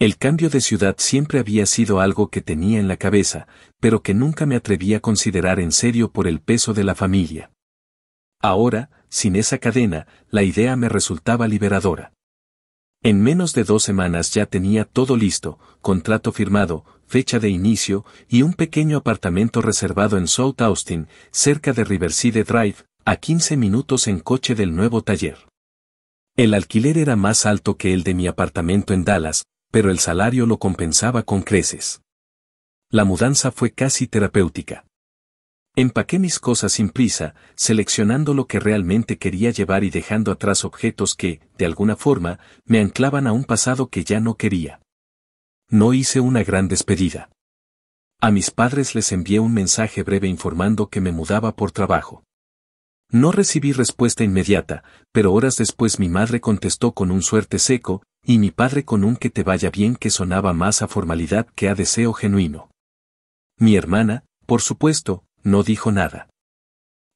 El cambio de ciudad siempre había sido algo que tenía en la cabeza, pero que nunca me atreví a considerar en serio por el peso de la familia. Ahora, sin esa cadena, la idea me resultaba liberadora. En menos de 2 semanas ya tenía todo listo, contrato firmado, fecha de inicio y un pequeño apartamento reservado en South Austin, cerca de Riverside Drive, a 15 minutos en coche del nuevo taller. El alquiler era más alto que el de mi apartamento en Dallas, pero el salario lo compensaba con creces. La mudanza fue casi terapéutica. Empaqué mis cosas sin prisa, seleccionando lo que realmente quería llevar y dejando atrás objetos que, de alguna forma, me anclaban a un pasado que ya no quería. No hice una gran despedida. A mis padres les envié un mensaje breve informando que me mudaba por trabajo. No recibí respuesta inmediata, pero horas después mi madre contestó con un suerte seco, y mi padre con un que te vaya bien que sonaba más a formalidad que a deseo genuino. Mi hermana, por supuesto, no dijo nada.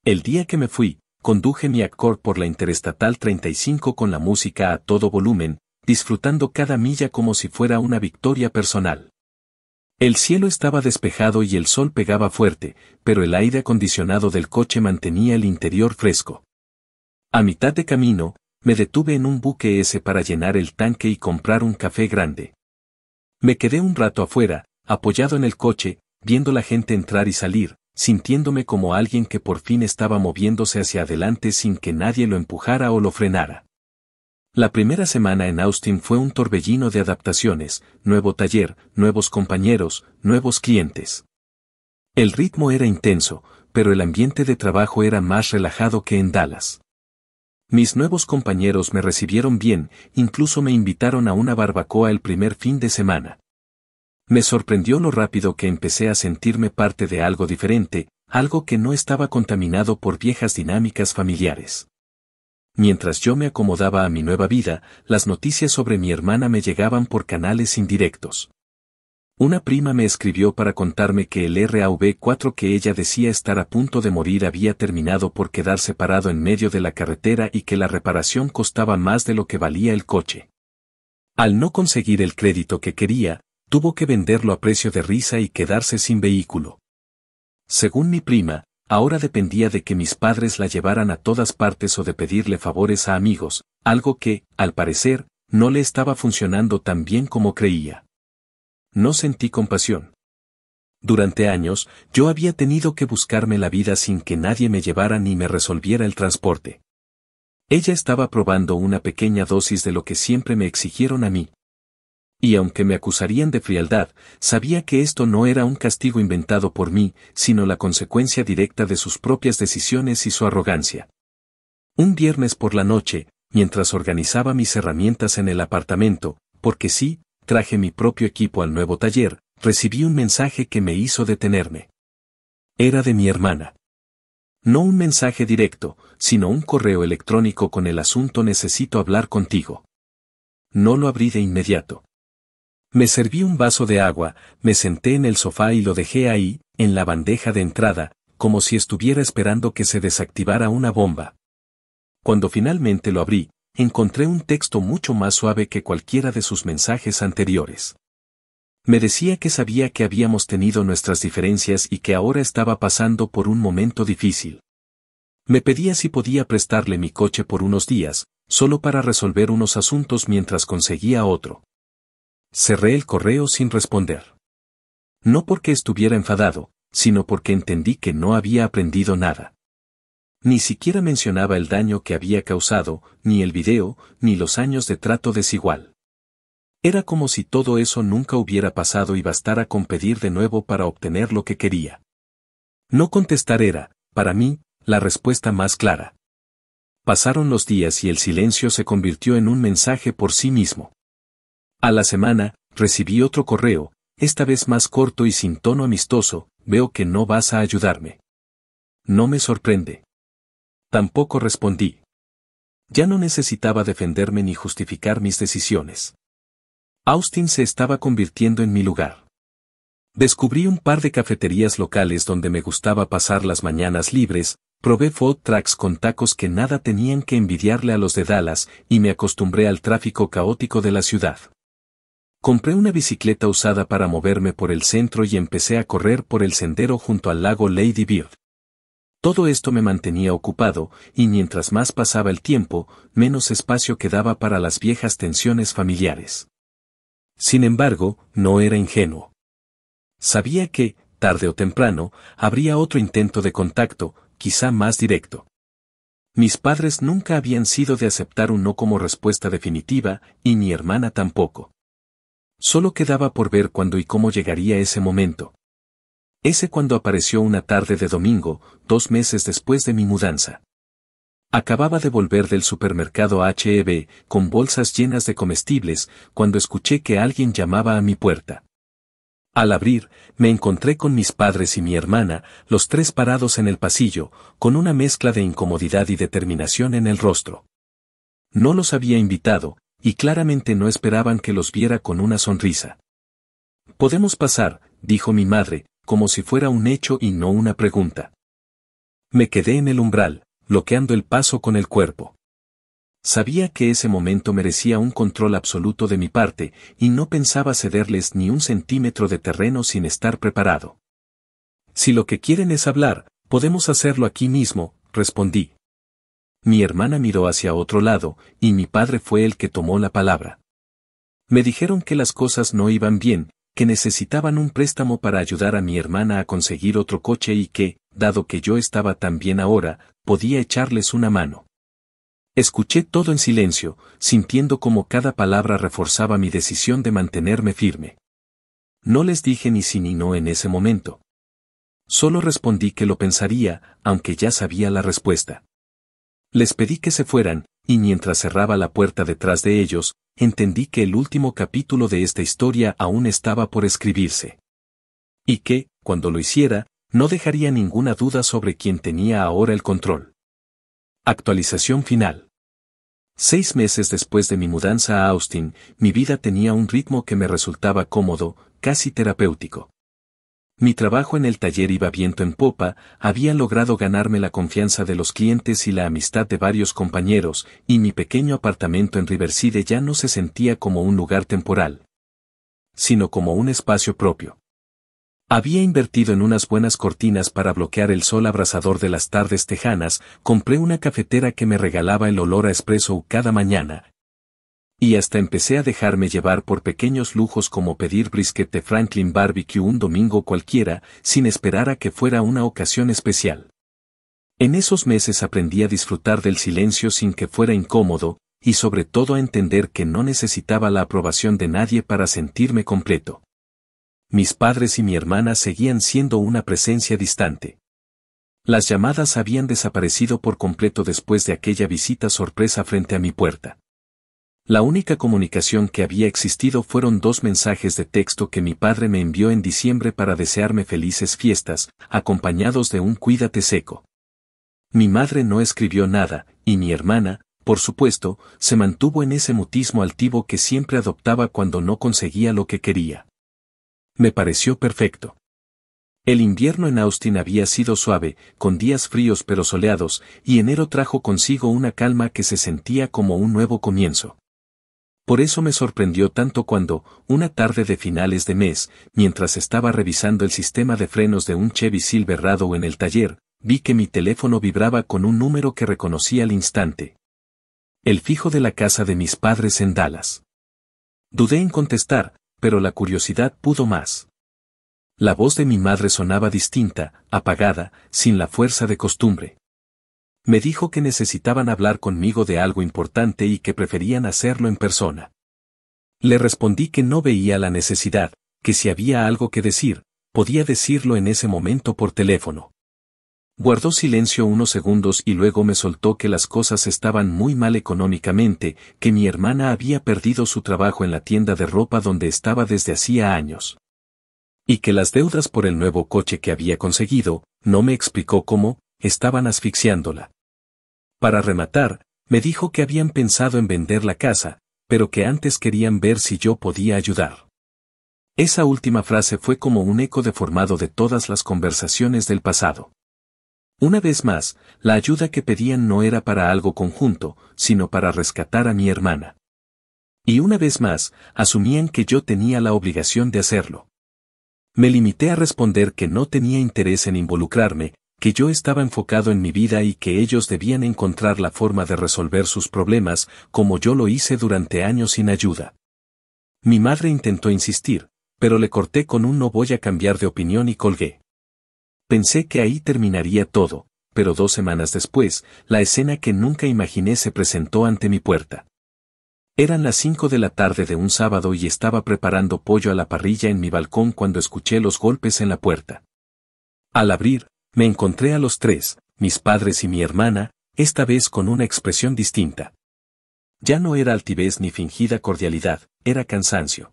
El día que me fui, conduje mi Accord por la Interestatal 35 con la música a todo volumen, disfrutando cada milla como si fuera una victoria personal. El cielo estaba despejado y el sol pegaba fuerte, pero el aire acondicionado del coche mantenía el interior fresco. A mitad de camino, me detuve en un buque S para llenar el tanque y comprar un café grande. Me quedé un rato afuera, apoyado en el coche, viendo la gente entrar y salir, sintiéndome como alguien que por fin estaba moviéndose hacia adelante sin que nadie lo empujara o lo frenara. La primera semana en Austin fue un torbellino de adaptaciones, nuevo taller, nuevos compañeros, nuevos clientes. El ritmo era intenso, pero el ambiente de trabajo era más relajado que en Dallas. Mis nuevos compañeros me recibieron bien, incluso me invitaron a una barbacoa el primer fin de semana. Me sorprendió lo rápido que empecé a sentirme parte de algo diferente, algo que no estaba contaminado por viejas dinámicas familiares. Mientras yo me acomodaba a mi nueva vida, las noticias sobre mi hermana me llegaban por canales indirectos. Una prima me escribió para contarme que el RAV4 que ella decía estar a punto de morir había terminado por quedar separado en medio de la carretera y que la reparación costaba más de lo que valía el coche. Al no conseguir el crédito que quería, tuvo que venderlo a precio de risa y quedarse sin vehículo. Según mi prima, ahora dependía de que mis padres la llevaran a todas partes o de pedirle favores a amigos, algo que, al parecer, no le estaba funcionando tan bien como creía. No sentí compasión. Durante años, yo había tenido que buscarme la vida sin que nadie me llevara ni me resolviera el transporte. Ella estaba probando una pequeña dosis de lo que siempre me exigieron a mí. Y aunque me acusarían de frialdad, sabía que esto no era un castigo inventado por mí, sino la consecuencia directa de sus propias decisiones y su arrogancia. Un viernes por la noche, mientras organizaba mis herramientas en el apartamento, porque sí, traje mi propio equipo al nuevo taller, recibí un mensaje que me hizo detenerme. Era de mi hermana. No un mensaje directo, sino un correo electrónico con el asunto "necesito hablar contigo". No lo abrí de inmediato. Me serví un vaso de agua, me senté en el sofá y lo dejé ahí, en la bandeja de entrada, como si estuviera esperando que se desactivara una bomba. Cuando finalmente lo abrí, encontré un texto mucho más suave que cualquiera de sus mensajes anteriores. Me decía que sabía que habíamos tenido nuestras diferencias y que ahora estaba pasando por un momento difícil. Me pedía si podía prestarle mi coche por unos días, solo para resolver unos asuntos mientras conseguía otro. Cerré el correo sin responder. No porque estuviera enfadado, sino porque entendí que no había aprendido nada. Ni siquiera mencionaba el daño que había causado, ni el video, ni los años de trato desigual. Era como si todo eso nunca hubiera pasado y bastara con pedir de nuevo para obtener lo que quería. No contestar era, para mí, la respuesta más clara. Pasaron los días y el silencio se convirtió en un mensaje por sí mismo. A la semana, recibí otro correo, esta vez más corto y sin tono amistoso: veo que no vas a ayudarme. No me sorprende. Tampoco respondí. Ya no necesitaba defenderme ni justificar mis decisiones. Austin se estaba convirtiendo en mi lugar. Descubrí un par de cafeterías locales donde me gustaba pasar las mañanas libres, probé food trucks con tacos que nada tenían que envidiarle a los de Dallas, y me acostumbré al tráfico caótico de la ciudad. Compré una bicicleta usada para moverme por el centro y empecé a correr por el sendero junto al lago Lady Bird. Todo esto me mantenía ocupado, y mientras más pasaba el tiempo, menos espacio quedaba para las viejas tensiones familiares. Sin embargo, no era ingenuo. Sabía que, tarde o temprano, habría otro intento de contacto, quizá más directo. Mis padres nunca habían sido de aceptar un no como respuesta definitiva, y mi hermana tampoco. Solo quedaba por ver cuándo y cómo llegaría ese momento. Ese cuando apareció una tarde de domingo, 2 meses después de mi mudanza. Acababa de volver del supermercado H-E-B, con bolsas llenas de comestibles, cuando escuché que alguien llamaba a mi puerta. Al abrir, me encontré con mis padres y mi hermana, los tres parados en el pasillo, con una mezcla de incomodidad y determinación en el rostro. No los había invitado, y claramente no esperaban que los viera con una sonrisa. «Podemos pasar», dijo mi madre, como si fuera un hecho y no una pregunta. Me quedé en el umbral, bloqueando el paso con el cuerpo. Sabía que ese momento merecía un control absoluto de mi parte, y no pensaba cederles ni un centímetro de terreno sin estar preparado. «Si lo que quieren es hablar, podemos hacerlo aquí mismo», respondí. Mi hermana miró hacia otro lado, y mi padre fue el que tomó la palabra. Me dijeron que las cosas no iban bien, que necesitaban un préstamo para ayudar a mi hermana a conseguir otro coche y que, dado que yo estaba tan bien ahora, podía echarles una mano. Escuché todo en silencio, sintiendo como cada palabra reforzaba mi decisión de mantenerme firme. No les dije ni sí ni no en ese momento. Solo respondí que lo pensaría, aunque ya sabía la respuesta. Les pedí que se fueran, y mientras cerraba la puerta detrás de ellos, entendí que el último capítulo de esta historia aún estaba por escribirse. Y que, cuando lo hiciera, no dejaría ninguna duda sobre quién tenía ahora el control. Actualización final. 6 meses después de mi mudanza a Austin, mi vida tenía un ritmo que me resultaba cómodo, casi terapéutico. Mi trabajo en el taller iba viento en popa, había logrado ganarme la confianza de los clientes y la amistad de varios compañeros, y mi pequeño apartamento en Riverside ya no se sentía como un lugar temporal, sino como un espacio propio. Había invertido en unas buenas cortinas para bloquear el sol abrasador de las tardes tejanas, compré una cafetera que me regalaba el olor a espresso cada mañana. Y hasta empecé a dejarme llevar por pequeños lujos como pedir brisket de Franklin Barbecue un domingo cualquiera, sin esperar a que fuera una ocasión especial. En esos meses aprendí a disfrutar del silencio sin que fuera incómodo, y sobre todo a entender que no necesitaba la aprobación de nadie para sentirme completo. Mis padres y mi hermana seguían siendo una presencia distante. Las llamadas habían desaparecido por completo después de aquella visita sorpresa frente a mi puerta. La única comunicación que había existido fueron 2 mensajes de texto que mi padre me envió en diciembre para desearme felices fiestas, acompañados de un cuídate seco. Mi madre no escribió nada, y mi hermana, por supuesto, se mantuvo en ese mutismo altivo que siempre adoptaba cuando no conseguía lo que quería. Me pareció perfecto. El invierno en Austin había sido suave, con días fríos pero soleados, y enero trajo consigo una calma que se sentía como un nuevo comienzo. Por eso me sorprendió tanto cuando, una tarde de finales de mes, mientras estaba revisando el sistema de frenos de un Chevy Silverado en el taller, vi que mi teléfono vibraba con un número que reconocí al instante. El fijo de la casa de mis padres en Dallas. Dudé en contestar, pero la curiosidad pudo más. La voz de mi madre sonaba distinta, apagada, sin la fuerza de costumbre. Me dijo que necesitaban hablar conmigo de algo importante y que preferían hacerlo en persona. Le respondí que no veía la necesidad, que si había algo que decir, podía decirlo en ese momento por teléfono. Guardó silencio unos segundos y luego me soltó que las cosas estaban muy mal económicamente, que mi hermana había perdido su trabajo en la tienda de ropa donde estaba desde hacía años. Y que las deudas por el nuevo coche que había conseguido, no me explicó cómo, estaban asfixiándola. Para rematar, me dijo que habían pensado en vender la casa, pero que antes querían ver si yo podía ayudar. Esa última frase fue como un eco deformado de todas las conversaciones del pasado. Una vez más, la ayuda que pedían no era para algo conjunto, sino para rescatar a mi hermana. Y una vez más, asumían que yo tenía la obligación de hacerlo. Me limité a responder que no tenía interés en involucrarme, que yo estaba enfocado en mi vida y que ellos debían encontrar la forma de resolver sus problemas, como yo lo hice durante años sin ayuda. Mi madre intentó insistir, pero le corté con un no voy a cambiar de opinión y colgué. Pensé que ahí terminaría todo, pero 2 semanas después, la escena que nunca imaginé se presentó ante mi puerta. Eran las 5 de la tarde de un sábado y estaba preparando pollo a la parrilla en mi balcón cuando escuché los golpes en la puerta. Al abrir, me encontré a los 3, mis padres y mi hermana, esta vez con una expresión distinta. Ya no era altivez ni fingida cordialidad, era cansancio.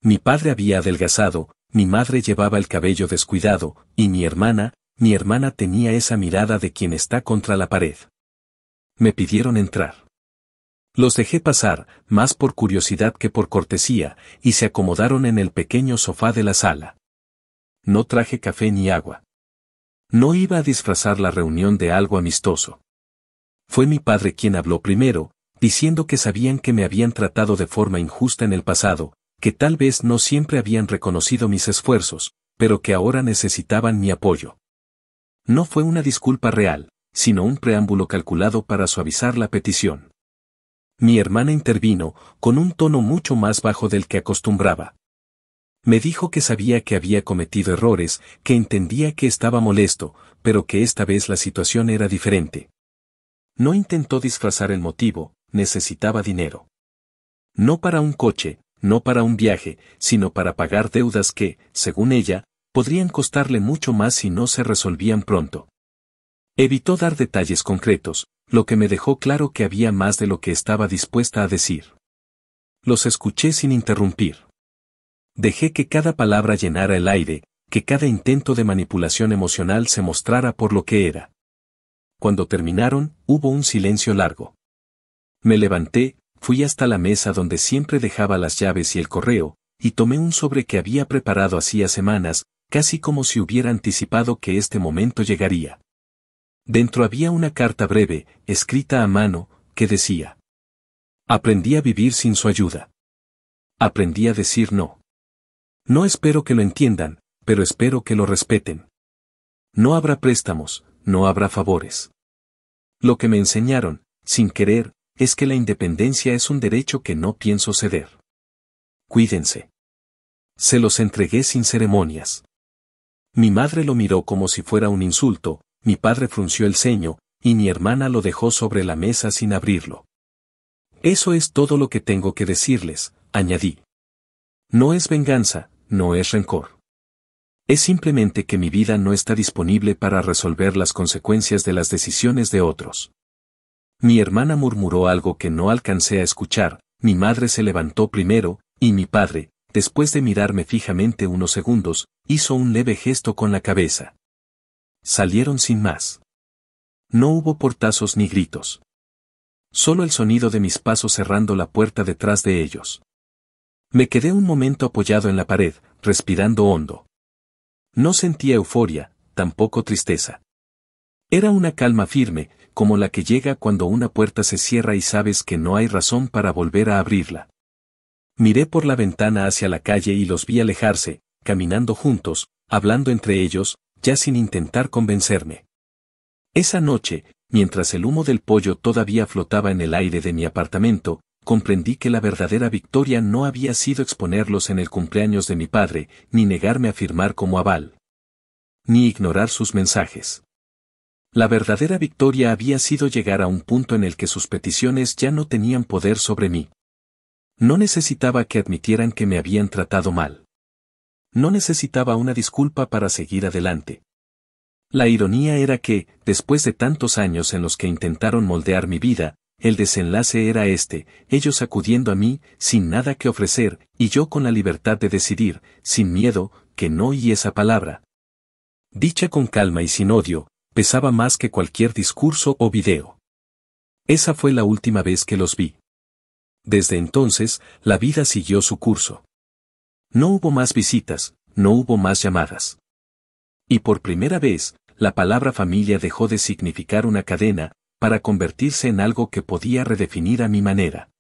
Mi padre había adelgazado, mi madre llevaba el cabello descuidado, y mi hermana tenía esa mirada de quien está contra la pared. Me pidieron entrar. Los dejé pasar, más por curiosidad que por cortesía, y se acomodaron en el pequeño sofá de la sala. No traje café ni agua. No iba a disfrazar la reunión de algo amistoso. Fue mi padre quien habló primero, diciendo que sabían que me habían tratado de forma injusta en el pasado, que tal vez no siempre habían reconocido mis esfuerzos, pero que ahora necesitaban mi apoyo. No fue una disculpa real, sino un preámbulo calculado para suavizar la petición. Mi hermana intervino, con un tono mucho más bajo del que acostumbraba. Me dijo que sabía que había cometido errores, que entendía que estaba molesto, pero que esta vez la situación era diferente. No intentó disfrazar el motivo, necesitaba dinero. No para un coche, no para un viaje, sino para pagar deudas que, según ella, podrían costarle mucho más si no se resolvían pronto. Evitó dar detalles concretos, lo que me dejó claro que había más de lo que estaba dispuesta a decir. Los escuché sin interrumpir. Dejé que cada palabra llenara el aire, que cada intento de manipulación emocional se mostrara por lo que era. Cuando terminaron, hubo un silencio largo. Me levanté, fui hasta la mesa donde siempre dejaba las llaves y el correo, y tomé un sobre que había preparado hacía semanas, casi como si hubiera anticipado que este momento llegaría. Dentro había una carta breve, escrita a mano, que decía: aprendí a vivir sin su ayuda. Aprendí a decir no. No espero que lo entiendan, pero espero que lo respeten. No habrá préstamos, no habrá favores. Lo que me enseñaron, sin querer, es que la independencia es un derecho que no pienso ceder. Cuídense. Se los entregué sin ceremonias. Mi madre lo miró como si fuera un insulto, mi padre frunció el ceño, y mi hermana lo dejó sobre la mesa sin abrirlo. Eso es todo lo que tengo que decirles, añadí. No es venganza, no es rencor. Es simplemente que mi vida no está disponible para resolver las consecuencias de las decisiones de otros. Mi hermana murmuró algo que no alcancé a escuchar, mi madre se levantó primero, y mi padre, después de mirarme fijamente unos segundos, hizo un leve gesto con la cabeza. Salieron sin más. No hubo portazos ni gritos. Solo el sonido de mis pasos cerrando la puerta detrás de ellos. Me quedé un momento apoyado en la pared, respirando hondo. No sentía euforia, tampoco tristeza. Era una calma firme, como la que llega cuando una puerta se cierra y sabes que no hay razón para volver a abrirla. Miré por la ventana hacia la calle y los vi alejarse, caminando juntos, hablando entre ellos, ya sin intentar convencerme. Esa noche, mientras el humo del pollo todavía flotaba en el aire de mi apartamento, comprendí que la verdadera victoria no había sido exponerlos en el cumpleaños de mi padre, ni negarme a firmar como aval, ni ignorar sus mensajes. La verdadera victoria había sido llegar a un punto en el que sus peticiones ya no tenían poder sobre mí. No necesitaba que admitieran que me habían tratado mal. No necesitaba una disculpa para seguir adelante. La ironía era que, después de tantos años en los que intentaron moldear mi vida, el desenlace era este, ellos acudiendo a mí, sin nada que ofrecer, y yo con la libertad de decidir, sin miedo, que no y esa palabra. Dicha con calma y sin odio, pesaba más que cualquier discurso o video. Esa fue la última vez que los vi. Desde entonces, la vida siguió su curso. No hubo más visitas, no hubo más llamadas. Y por primera vez, la palabra familia dejó de significar una cadena, para convertirse en algo que podía redefinir a mi manera.